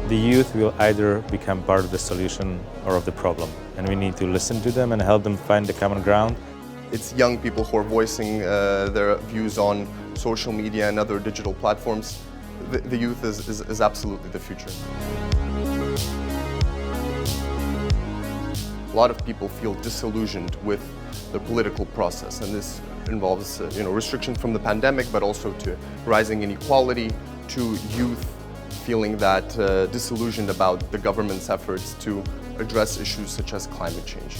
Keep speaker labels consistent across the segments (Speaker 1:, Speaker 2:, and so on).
Speaker 1: The youth will either become part of the solution or of the problem, and we need to listen to them and help them find the common ground.
Speaker 2: It's young people who are voicing their views on social media and other digital platforms. The youth is absolutely the future. A lot of people feel disillusioned with the political process, and this involves restrictions from the pandemic, but also to rising inequality, to youth feeling that disillusioned about the government's efforts to address issues such as climate change.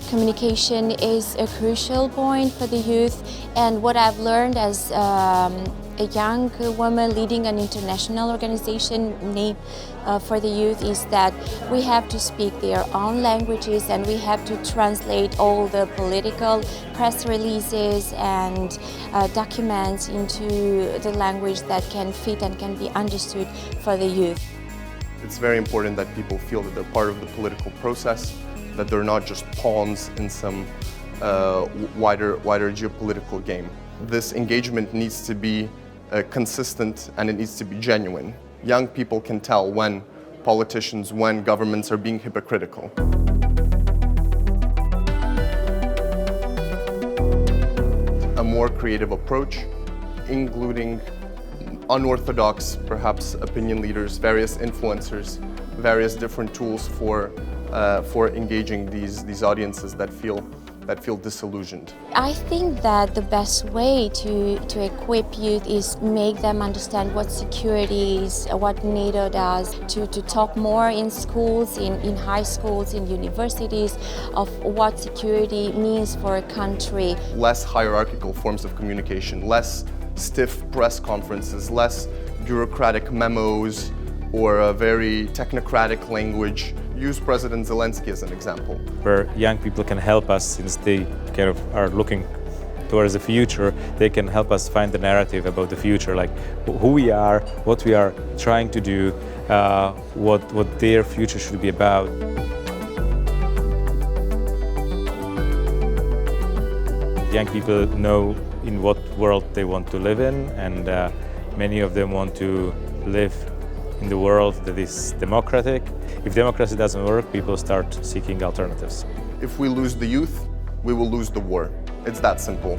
Speaker 3: Communication is a crucial point for the youth, and what I've learned as a young woman leading an international organization for the youth is that we have to speak their own languages, and we have to translate all the political press releases and documents into the language that can fit and can be understood for the youth.
Speaker 2: It's very important that people feel that they're part of the political process, that they're not just pawns in some wider geopolitical game. This engagement needs to be consistent, and it needs to be genuine. Young people can tell when politicians, when governments are being hypocritical. A more creative approach, including unorthodox, perhaps, opinion leaders, various influencers, various different tools for engaging these audiences that feel disillusioned.
Speaker 3: I think that the best way to equip youth is make them understand what security is, what NATO does, to talk more in schools, in high schools, in universities, of what security means for a country.
Speaker 2: Less hierarchical forms of communication, less stiff press conferences, less bureaucratic memos or a very technocratic language. Use President Zelensky as an example.
Speaker 1: Where young people can help us, since they kind of are looking towards the future, they can help us find the narrative about the future, like who we are, what we are trying to do, what their future should be about. Young people know in what world they want to live in, and many of them want to live in the world that is democratic. If democracy doesn't work, people start seeking alternatives.
Speaker 2: If we lose the youth, we will lose the war. It's that simple.